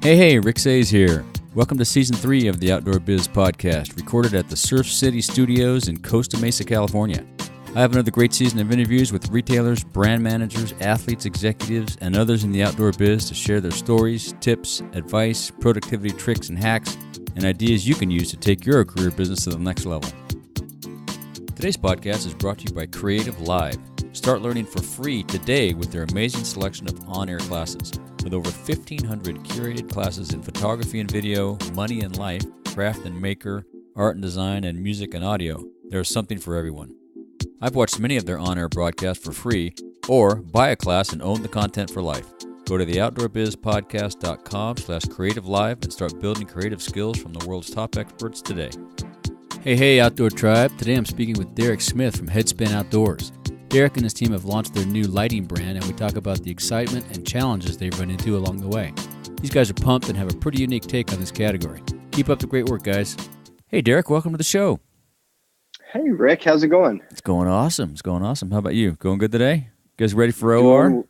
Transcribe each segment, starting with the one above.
Hey, Rick Sayes here. Welcome to Season 3 of the Outdoor Biz podcast, recorded at the Surf City Studios in Costa Mesa, California. I have another great season of interviews with retailers, brand managers, athletes, executives, and others in the outdoor biz to share their stories, tips, advice, productivity tricks and hacks, and ideas you can use to take your career business to the next level. Today's podcast is brought to you by Creative Live. Start learning for free today with their amazing selection of on-air classes. With over 1,500 curated classes in photography and video, money and life, craft and maker, art and design, and music and audio, there is something for everyone. I've watched many of their on-air broadcasts for free, or buy a class and own the content for life. Go to theoutdoorbizpodcast.com/creativelive and start building creative skills from the world's top experts today. Hey, Outdoor Tribe. Today I'm speaking with Derek Smith from HeadSpin Outdoors. Derek and his team have launched their new lighting brand, and we talk about the excitement and challenges they've run into along the way. These guys are pumped and have a pretty unique take on this category. Keep up the great work, guys. Hey, Derek, welcome to the show. Hey, Rick, how's it going? It's going awesome. How about you? Going good today? You guys ready for OR?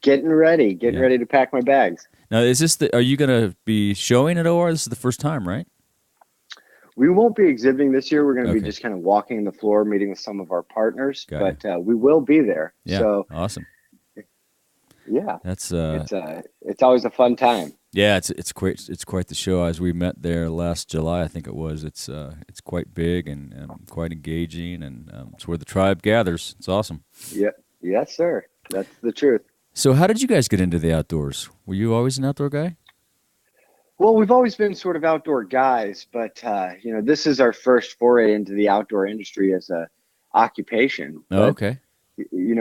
Getting ready to pack my bags. Now, are you going to be showing at OR? This is the first time, right? We won't be exhibiting this year. We're going to be just kind of walking the floor, meeting with some of our partners, but we will be there. Yeah, so, awesome. Yeah, that's it's always a fun time. Yeah, it's quite the show. As we met there last July, I think it was. It's quite big and quite engaging, and it's where the tribe gathers. It's awesome. Yeah, yes, sir. That's the truth. So, how did you guys get into the outdoors? Were you always an outdoor guy? Well, we've always been sort of outdoor guys, but this is our first foray into the outdoor industry as a occupation. Oh, okay.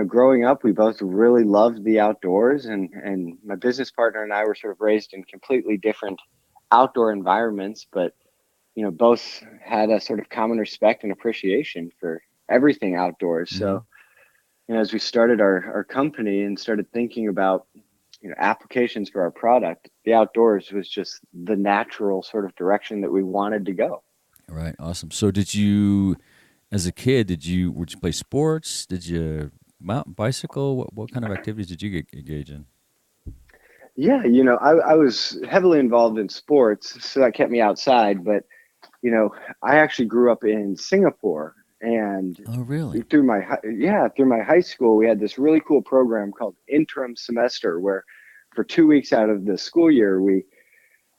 Growing up, we both really loved the outdoors, and my business partner and I were sort of raised in completely different outdoor environments, but both had a sort of common respect and appreciation for everything outdoors. Mm-hmm. So, as we started our company and started thinking about applications for our product, the outdoors was just the natural sort of direction that we wanted to go. Right. Awesome. So did you, as a kid, would you play sports? Did you mountain bicycle? What kind of activities did you engage in? Yeah. I was heavily involved in sports, so that kept me outside, but, I actually grew up in Singapore. And oh, really? Through my high school, we had this really cool program called interim semester, where for 2 weeks out of the school year, we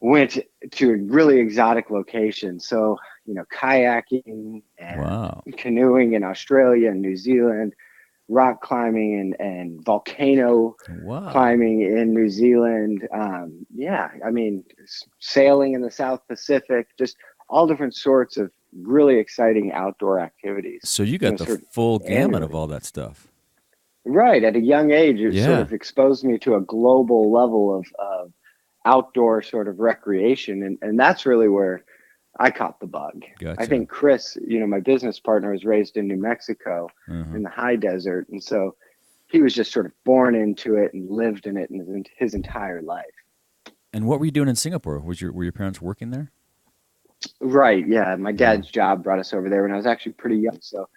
went to a really exotic location. So, kayaking and canoeing in Australia and New Zealand, rock climbing and volcano climbing in New Zealand. Sailing in the South Pacific, just all different sorts of really exciting outdoor activities. So you got the full gamut of all that stuff. Right. At a young age, it sort of exposed me to a global level of outdoor sort of recreation. And that's really where I caught the bug. Gotcha. I think Chris, my business partner, was raised in New Mexico in the high desert. And so he was just sort of born into it and lived in it in his entire life. And what were you doing in Singapore? Were your parents working there? Right. Yeah. My dad's job brought us over there when I was actually pretty young. So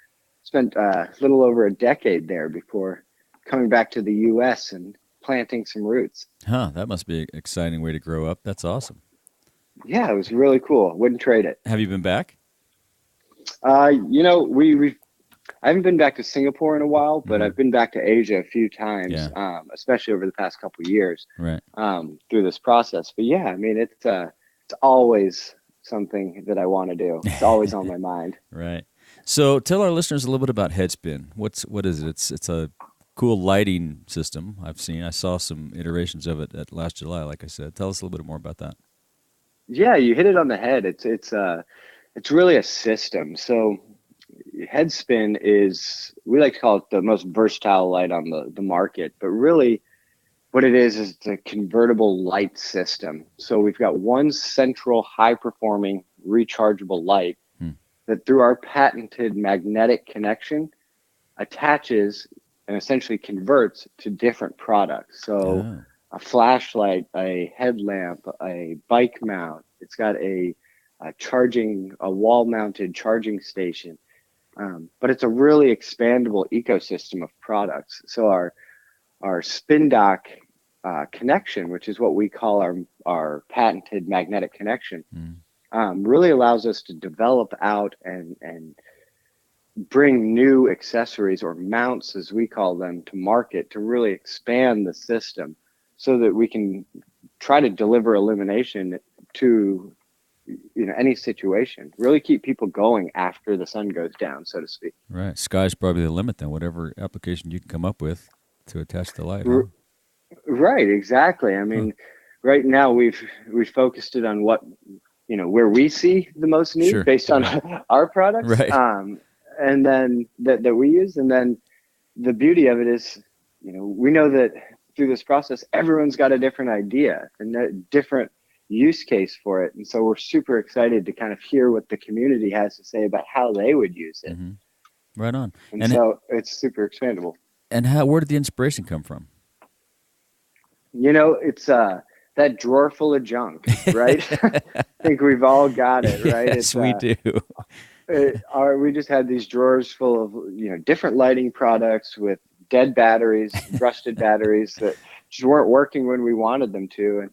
spent a little over a decade there before coming back to the U.S. and planting some roots. That must be an exciting way to grow up. That's awesome. Yeah, it was really cool. Wouldn't trade it. Have you been back? I haven't been back to Singapore in a while, but I've been back to Asia a few times, especially over the past couple of years, through this process. But yeah, it's always something that I want to do. It's always on my mind. Right. So tell our listeners a little bit about HeadSpin. What is it? It's a cool lighting system I saw some iterations of it at last July, like I said. Tell us a little bit more about that. Yeah, you hit it on the head. It's really a system. So HeadSpin we like to call it the most versatile light on the market, but really what it is it's a convertible light system. So we've got one central high-performing rechargeable light that through our patented magnetic connection attaches and essentially converts to different products. So a flashlight, a headlamp, a bike mount. It's got a wall-mounted charging station. But it's a really expandable ecosystem of products. So our spin dock connection, which is what we call our patented magnetic connection, really allows us to develop out and bring new accessories or mounts, as we call them, to market to really expand the system so that we can try to deliver illumination to any situation, really keep people going after the sun goes down, so to speak. Right. Sky's probably the limit then, whatever application you can come up with to attach the light. Huh? Right, exactly. I mean, right now we've focused it on what, where we see the most need based on our products. Right. And then that we use. And then the beauty of it is, we know that through this process, everyone's got a different idea and a different use case for it. And so we're super excited to kind of hear what the community has to say about how they would use it. Mm-hmm. Right on. And so it's super expandable. And where did the inspiration come from? It's that drawer full of junk, right? I think we've all got it, right? Yes, we do. We just had these drawers full of, different lighting products with dead batteries, rusted batteries that just weren't working when we wanted them to. And,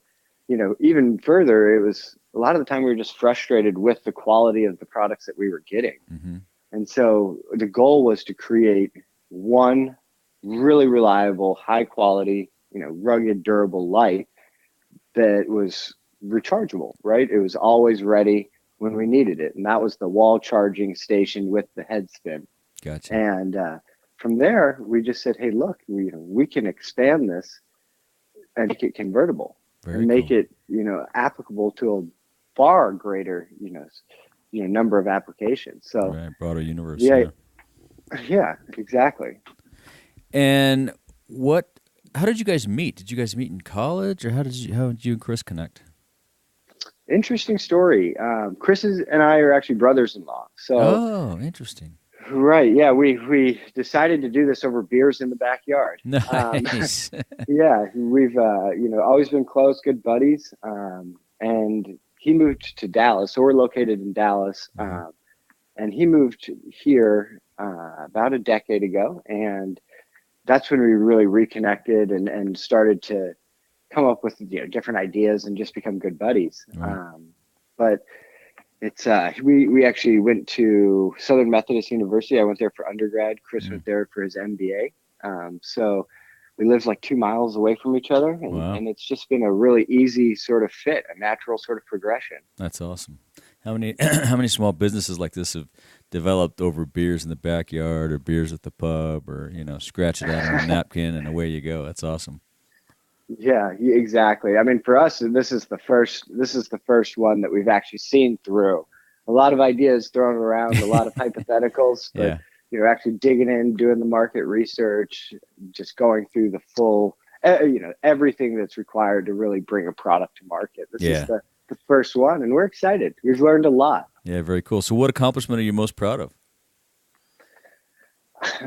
even further, it was a lot of the time we were just frustrated with the quality of the products that we were getting. Mm-hmm. And so the goal was to create one really reliable, high quality, rugged, durable light that was rechargeable, right? It was always ready when we needed it. And that was the wall charging station with the HeadSpin. Gotcha. And from there, we just said, hey, look, we can expand this and make it convertible. Very and make cool. it, applicable to a far greater, number of applications. So broader universe. Yeah, exactly. And how did you guys meet? Did you guys meet in college, or how did you and Chris connect? Interesting story. Chris and I are actually brothers-in-law. So interesting. Right. Yeah. We decided to do this over beers in the backyard. Nice. Yeah. We've, always been close, good buddies. And he moved to Dallas. So we're located in Dallas. And he moved here about a decade ago. And that's when we really reconnected and started to come up with, different ideas and just become good buddies. Right. But it's we actually went to Southern Methodist University. I went there for undergrad. Chris went there for his MBA. So we lived like 2 miles away from each other, and it's just been a really easy sort of fit, a natural sort of progression. That's awesome. How many small businesses like this have developed over beers in the backyard or beers at the pub, or scratch it out on a napkin and away you go? That's awesome. Yeah, exactly. I mean, for us, this is the first one that we've actually seen through. A lot of ideas thrown around, a lot of hypotheticals, but actually digging in, doing the market research, just going through the full, everything that's required to really bring a product to market. This is the first one, and we're excited. We've learned a lot. Yeah, very cool. So what accomplishment are you most proud of?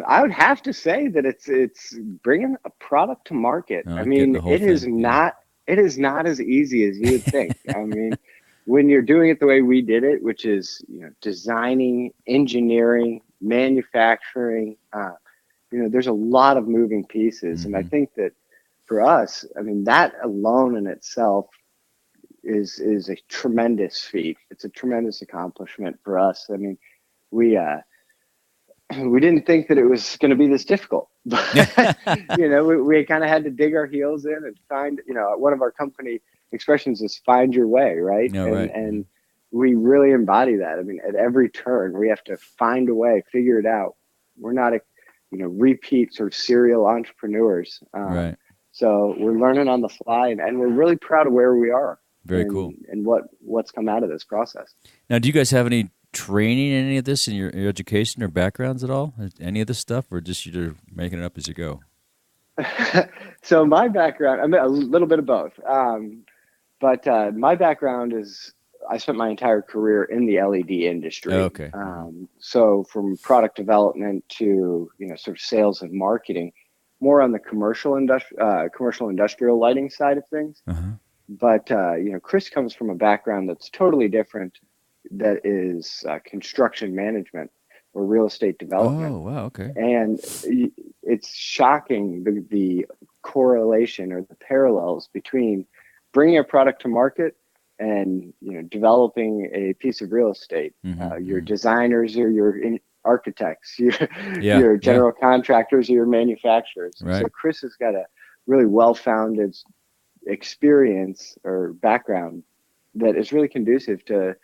I would have to say that it's bringing a product to market. I mean, it is not as easy as you would think. I mean, when you're doing it the way we did it, which is, designing, engineering, manufacturing, there's a lot of moving pieces. And I think that for us, I mean, that alone in itself is a tremendous feat. It's a tremendous accomplishment for us. I mean, we didn't think that it was going to be this difficult, but we kind of had to dig our heels in and find, one of our company expressions is find your way. Right. And we really embody that. I mean, at every turn we have to find a way, figure it out. We're not repeat sort of serial entrepreneurs. Right. So we're learning on the fly, and we're really proud of where we are. Very cool. And what's come out of this process. Now, do you guys have any training in any of this in your education or backgrounds at all? Any of this stuff, or just you're making it up as you go? So my background, I mean, a little bit of both. But my background is I spent my entire career in the LED industry. Okay. So from product development to sort of sales and marketing, more on the commercial industrial lighting side of things. Uh-huh. But Chris comes from a background that's totally different. That is construction management or real estate development. Oh, wow, okay. And it's shocking the correlation or the parallels between bringing a product to market and, developing a piece of real estate. Your designers or your architects, your general contractors or your manufacturers. Right. So Chris has got a really well-founded experience or background that is really conducive to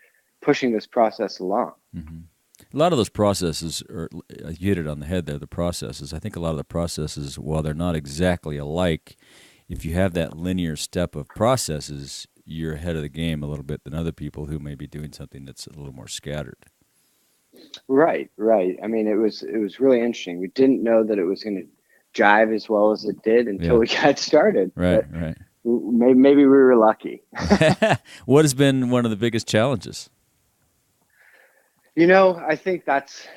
pushing this process along. A lot of those processes are, you hit it on the head there, the processes. I think a lot of the processes, while they're not exactly alike, if you have that linear step of processes, you're ahead of the game a little bit than other people who may be doing something that's a little more scattered. Right. I mean, it was really interesting. We didn't know that it was going to jive as well as it did until we got started. Right. Maybe we were lucky. What has been one of the biggest challenges? I think that's,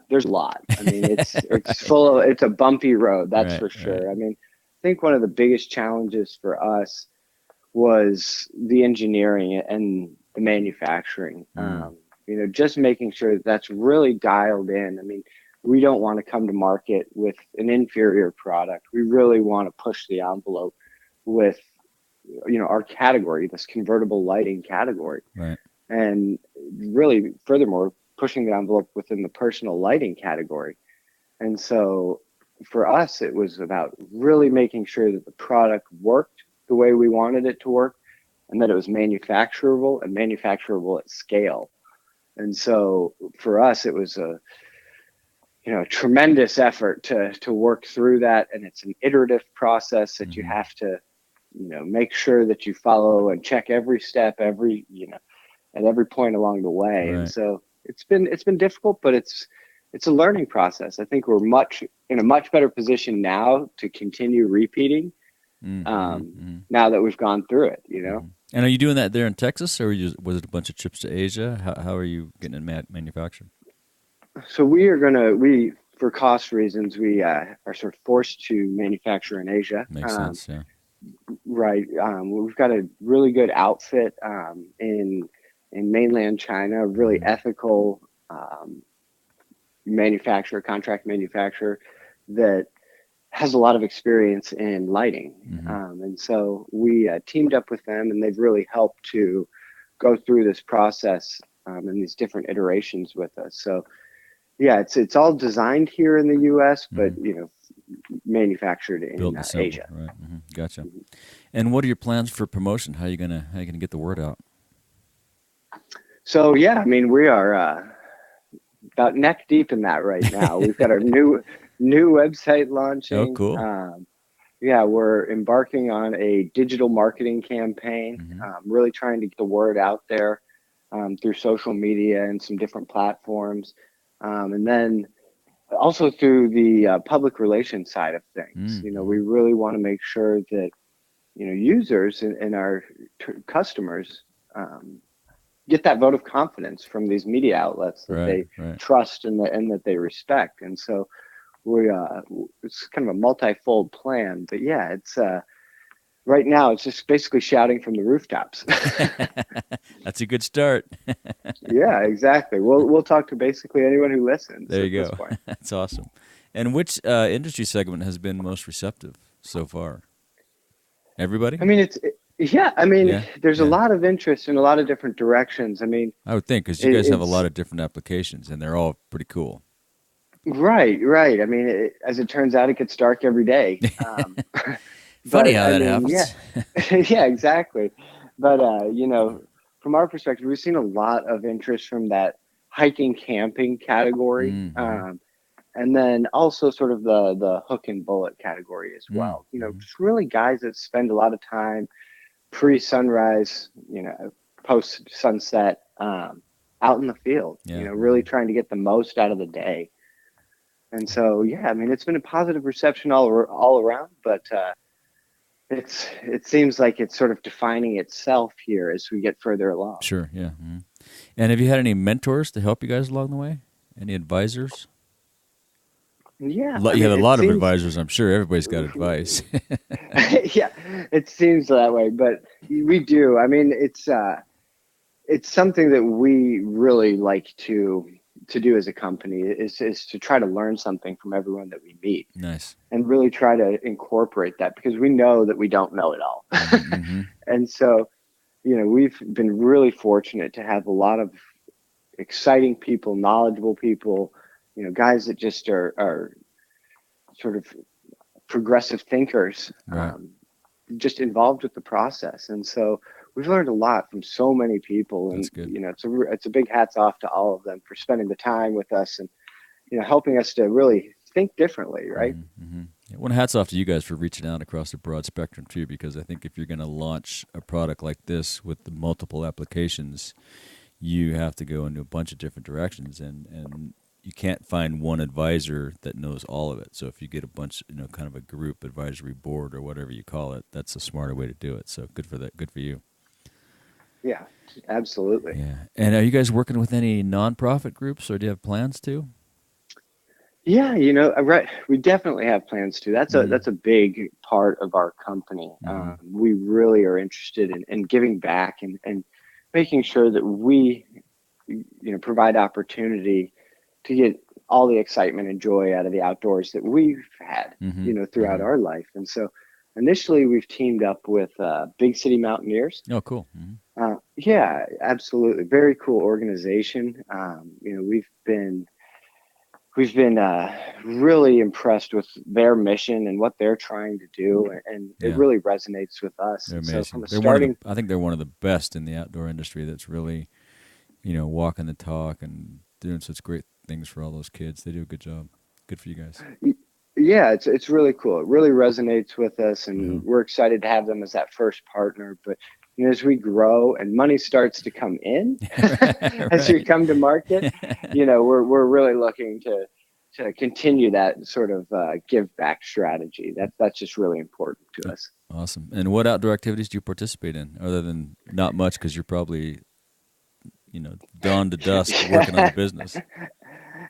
there's a lot. I mean, it's it's a bumpy road, that's for sure. Right. I mean, I think one of the biggest challenges for us was the engineering and the manufacturing. Just making sure that's really dialed in. I mean, we don't want to come to market with an inferior product. We really want to push the envelope with, our category, this convertible lighting category. Right. And really, furthermore, pushing the envelope within the personal lighting category. And so for us, it was about really making sure that the product worked the way we wanted it to work, and that it was manufacturable at scale. And so for us, it was a tremendous effort to work through that. And it's an iterative process that you have to, make sure that you follow and check every step, at every point along the way. Right. And so it's been difficult, but it's a learning process. I think we're in a much better position now to continue repeating now that we've gone through it, And are you doing that there in Texas, or was it a bunch of trips to Asia? How are you getting it manufactured? So for cost reasons, we are sort of forced to manufacture in Asia. Makes sense, yeah. Right. We've got a really good outfit in mainland China, a really ethical contract manufacturer that has a lot of experience in lighting. And so we teamed up with them, and they've really helped to go through this process and these different iterations with us. So yeah, it's all designed here in the U.S., but manufactured in Asia. Right. Gotcha. And what are your plans for promotion? How are you gonna get the word out? So yeah, I mean, we are about neck deep in that right now. We've got our new website launching. Oh, cool. We're embarking on a digital marketing campaign, really trying to get the word out there through social media and some different platforms. And then also through the public relations side of things. We really want to make sure that, users and our customers get that vote of confidence from these media outlets that they trust and that they respect. And so it's kind of a multi-fold plan, but yeah, it's right now it's just basically shouting from the rooftops. That's a good start. Yeah, exactly. We'll talk to basically anyone who listens. There you go. That's awesome. And which industry segment has been most receptive so far? Everybody? I mean, there's a lot of interest in a lot of different directions. I mean, I would think because you guys have a lot of different applications, and they're all pretty cool. Right. I mean, as it turns out, it gets dark every day. Funny how that happens. Yeah, exactly. But, from our perspective, we've seen a lot of interest from that hiking, camping category. And then also sort of the hook and bullet category as well. Just really guys that spend a lot of time pre-sunrise, post-sunset out in the field, really trying to get the most out of the day. And so, yeah, I mean, it's been a positive reception all around, but it seems like it's sort of defining itself here as we get further along. Sure, yeah. And have you had any mentors to help you guys along the way? Any advisors? Yeah. You have a lot of advisors, I'm sure. Everybody's got advice. Yeah, it seems that way, but we do. I mean, it's something that we really like to to do as a company is to try to learn something from everyone that we meet. Nice. And really try to incorporate that, because we know that we don't know it all. Mm-hmm. And so, we've been really fortunate to have a lot of exciting people, knowledgeable people, guys that just are sort of progressive thinkers, Right. just involved with the process. And so we've learned a lot from so many people. And, That's good. it's a big hats off to all of them for spending the time with us and, helping us to really think differently. Right. Mm-hmm. Yeah, well, hats off to you guys for reaching out across the broad spectrum too, because I think if you're going to launch a product like this with the multiple applications, you have to go into a bunch of different directions, and you can't find one advisor that knows all of it. So if you get a bunch, kind of a group advisory board or whatever you call it, that's a smarter way to do it. So good for that. Good for you. Yeah, absolutely. Yeah. And are you guys working with any nonprofit groups, or do you have plans to? Yeah, right. We definitely have plans to. That's a big part of our company. We really are interested in giving back and making sure that we, provide opportunity to get all the excitement and joy out of the outdoors that we've had, throughout our life. And so initially we've teamed up with Big City Mountaineers. Oh, cool. Yeah, absolutely. Very cool organization. We've been really impressed with their mission and what they're trying to do, and it really resonates with us. They're amazing. So from I think they're one of the best in the outdoor industry. That's really, walking the talk and doing such great things for all those kids. They do a good job. Good for you guys. Yeah, it's really cool. It really resonates with us, and we're excited to have them as that first partner. But as we grow and money starts to come in, as we come to market, we're really looking to continue that sort of give back strategy. That's just really important to us. Awesome. And what outdoor activities do you participate in, other than not much, because you're probably, dawn to dusk working on the business?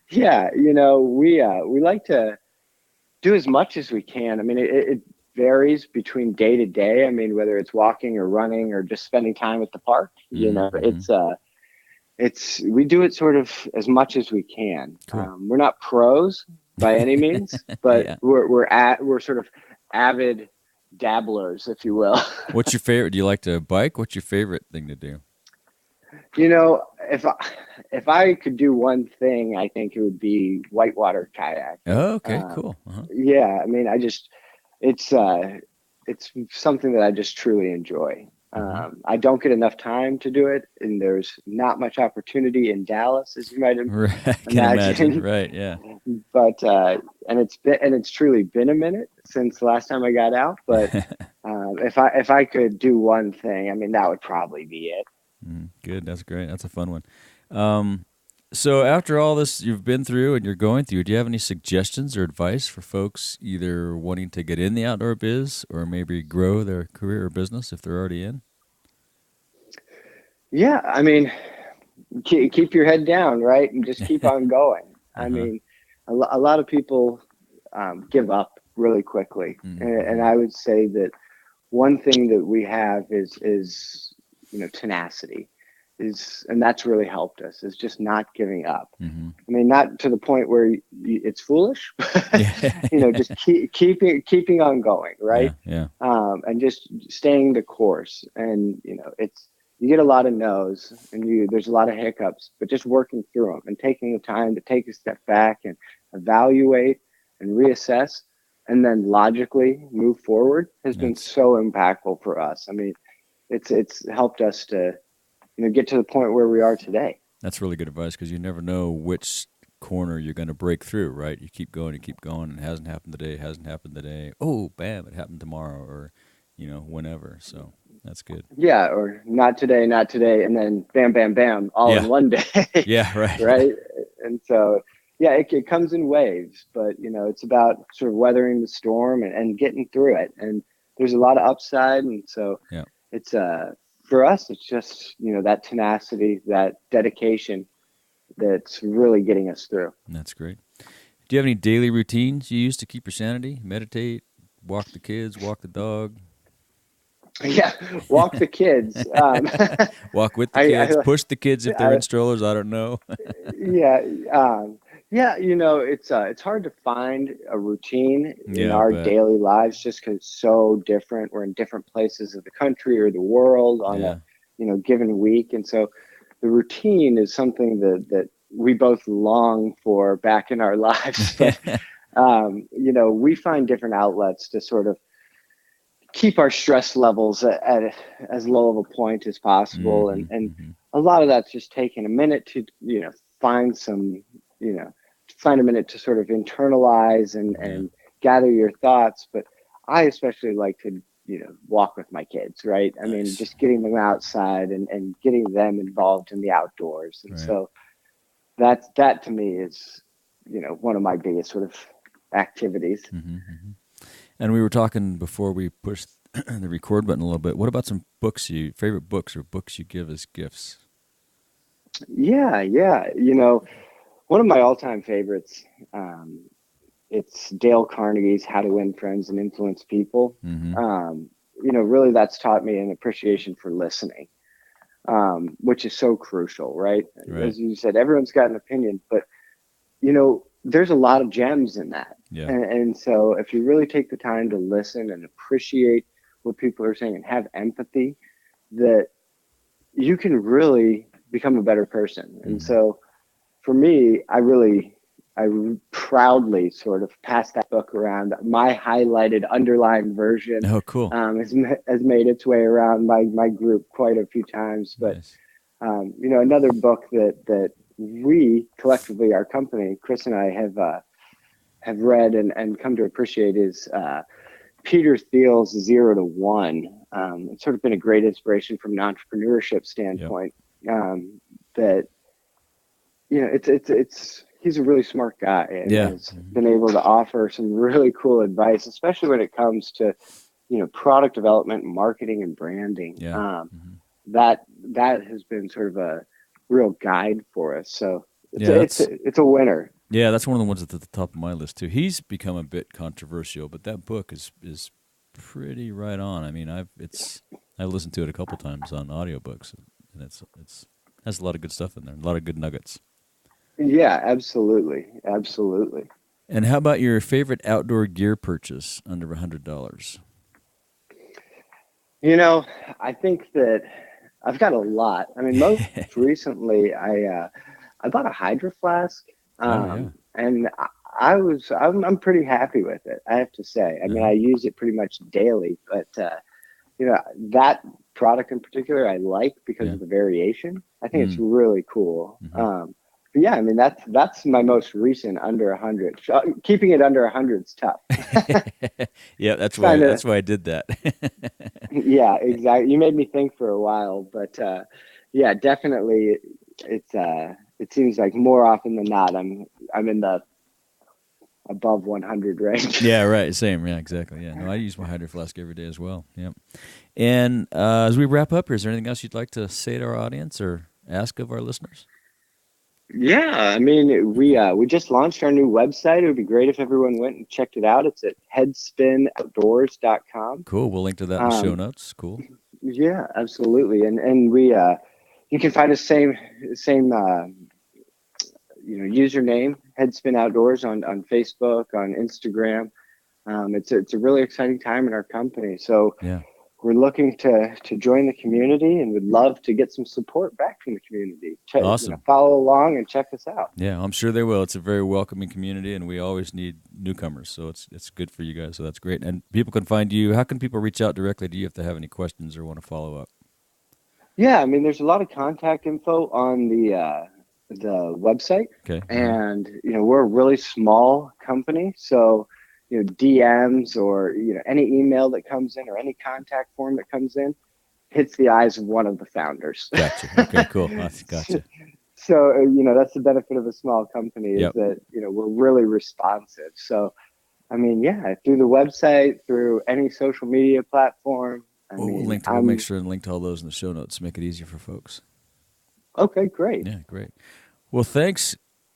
Yeah, we like to do as much as we can. I mean, it varies between day to day. I mean, whether it's walking or running or just spending time at the park, we do it sort of as much as we can. Cool. We're not pros by any means, but we're sort of avid dabblers, if you will. What's your favorite? Do you like to bike? What's your favorite thing to do? If I could do one thing, I think it would be whitewater kayak. Oh, okay, cool. Yeah, I mean, it's something that I just truly enjoy. I don't get enough time to do it, and there's not much opportunity in Dallas, as you might imagine. Right? Yeah. But and it's truly been a minute since the last time I got out. But if I could do one thing, I mean, that would probably be it. Good. That's great. That's a fun one. So after all this you've been through and you're going through, do you have any suggestions or advice for folks either wanting to get in the outdoor biz or maybe grow their career or business if they're already in? Yeah, I mean, keep your head down, right? And just keep on going. I mean, a lot of people give up really quickly. And I would say that one thing that we have is tenacity. And that's really helped us, is just not giving up. I mean, not to the point where it's foolish, but, just keeping on going, right? Yeah. And just staying the course. And, you get a lot of no's and there's a lot of hiccups, but just working through them and taking the time to take a step back and evaluate and reassess and then logically move forward has been so impactful for us. I mean, it's helped us to get to the point where we are today. That's really good advice, because you never know which corner you're going to break through, right? You keep going, and it hasn't happened today. Oh, bam, it happened tomorrow, or whenever. So that's good. Yeah, or not today, and then bam, bam, bam, all in one day. Yeah, right. Right. And so, yeah, it comes in waves, but it's about sort of weathering the storm and getting through it. And there's a lot of upside, and so it's for us, it's just, that tenacity, that dedication that's really getting us through. That's great. Do you have any daily routines you use to keep your sanity? Meditate, walk the kids, walk the dog? Yeah, walk the kids. Walk with the kids, push the kids if they're in strollers. I don't know. Yeah, yeah. It's hard to find a routine in Yeah, I our bet. daily lives just because it's so different. We're in different places of the country or the world on Yeah. a given week, and so the routine is something that we both long for back in our lives. But we find different outlets to sort of keep our stress levels at as low of a point as possible. Mm-hmm, And mm-hmm. a lot of that's just taking a minute to, find some, find a minute to sort of internalize and gather your thoughts. But I especially like to, walk with my kids, right? I mean, Nice. just getting them outside and getting them involved in the outdoors. And Right. so that to me is, one of my biggest sort of activities. Mm-hmm, mm-hmm. And we were talking before we pushed the record button a little bit. What about some favorite books or books you give as gifts? Yeah, yeah. One of my all-time favorites, it's Dale Carnegie's How to Win Friends and Influence People. Mm-hmm. Really that's taught me an appreciation for listening, which is so crucial, right? Right. As you said, everyone's got an opinion, but, there's a lot of gems in that. Yeah. And so if you really take the time to listen and appreciate what people are saying and have empathy, that you can really become a better person. And so for me, I proudly sort of pass that book around. My highlighted, underlined version Oh, cool. has made its way around my group quite a few times. But, Nice. Another book that we collectively, our company, Chris and I have read and come to appreciate is Peter Thiel's 0 to 1. It's sort of been a great inspiration from an entrepreneurship standpoint. Yep. That he's a really smart guy and has been able to offer some really cool advice, especially when it comes to product development, marketing, and branding. Yeah. That has been sort of a real guide for us. So it's a winner. Yeah, that's one of the ones that's at the top of my list too. He's become a bit controversial, but that book is pretty right on. I mean, I've listened to it a couple times on audiobooks, and it's has a lot of good stuff in there, a lot of good nuggets. Yeah, absolutely, absolutely. And how about your favorite outdoor gear purchase under $100? I think that I've got a lot. I mean, most recently, I bought a Hydro Flask, and I'm pretty happy with it, I have to say. I mean, I use it pretty much daily, but that product in particular, I like because of the variation. I think it's really cool. But yeah, I mean, that's my most recent under 100. Keeping it under 100 is tough. Yeah, that's why I did that. Yeah, exactly. You made me think for a while, but yeah, definitely, it seems like more often than not, I'm in the above 100 range. Yeah, right. Same. Yeah, exactly. Yeah. No, I use my Hydro Flask every day as well. Yep. And as we wrap up here, is there anything else you'd like to say to our audience or ask of our listeners? Yeah, I mean, we just launched our new website. It would be great if everyone went and checked it out. It's at headspinoutdoors.com. Cool. We'll link to that in the show notes. Cool. Yeah, absolutely. And we you can find the same username, HeadSpin Outdoors on Facebook, on Instagram. It's a really exciting time in our company. So yeah. We're looking to join the community and would love to get some support back from the community. Awesome. Follow along and check us out. Yeah, I'm sure they will. It's a very welcoming community, and we always need newcomers, so it's good for you guys. So that's great. And people can find you. How can people reach out directly to you if they have any questions or want to follow up? Yeah, I mean, there's a lot of contact info on the website. Okay. And we're a really small company, so DMs or any email that comes in or any contact form that comes in hits the eyes of one of the founders. Gotcha. Okay, cool. Gotcha. So that's the benefit of a small company is that we're really responsive. So I mean, yeah, through the website, through any social media platform. We'll make sure and link to all those in the show notes to make it easier for folks. Okay, great. Yeah, great. Well, thanks,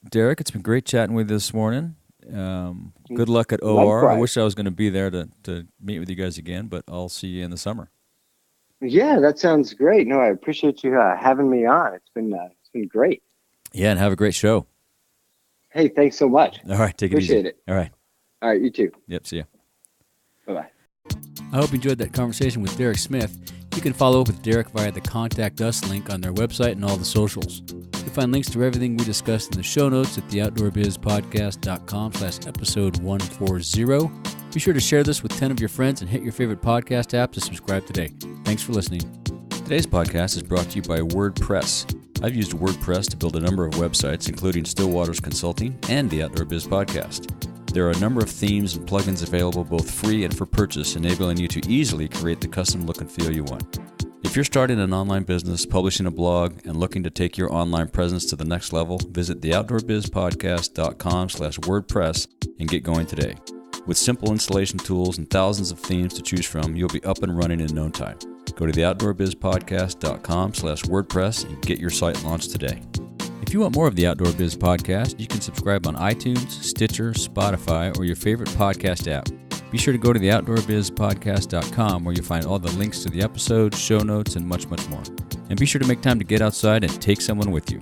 Derek. It's been great chatting with you this morning. Good luck at OR. Likewise. I wish I was going to be there to meet with you guys again, but I'll see you in the summer. Yeah, that sounds great. No, I appreciate you having me on. It's been great. Yeah, and have a great show. Hey, thanks so much. All right, take it easy. Appreciate it. All right. All right, you too. Yep, see ya. Bye-bye. I hope you enjoyed that conversation with Derek Smith. You can follow up with Derek via the Contact Us link on their website and all the socials. You'll find links to everything we discussed in the show notes at theoutdoorbizpodcast.com/episode 140. Be sure to share this with 10 of your friends and hit your favorite podcast app to subscribe today. Thanks for listening. Today's podcast is brought to you by WordPress. I've used WordPress to build a number of websites, including Stillwater's Consulting and the Outdoor Biz Podcast. There are a number of themes and plugins available both free and for purchase, enabling you to easily create the custom look and feel you want. If you're starting an online business, publishing a blog, and looking to take your online presence to the next level, visit theoutdoorbizpodcast.com/WordPress and get going today. With simple installation tools and thousands of themes to choose from, you'll be up and running in no time. Go to theoutdoorbizpodcast.com/WordPress and get your site launched today. If you want more of the Outdoor Biz Podcast, you can subscribe on iTunes, Stitcher, Spotify, or your favorite podcast app. Be sure to go to theoutdoorbizpodcast.com where you'll find all the links to the episodes, show notes, and much, much more. And be sure to make time to get outside and take someone with you.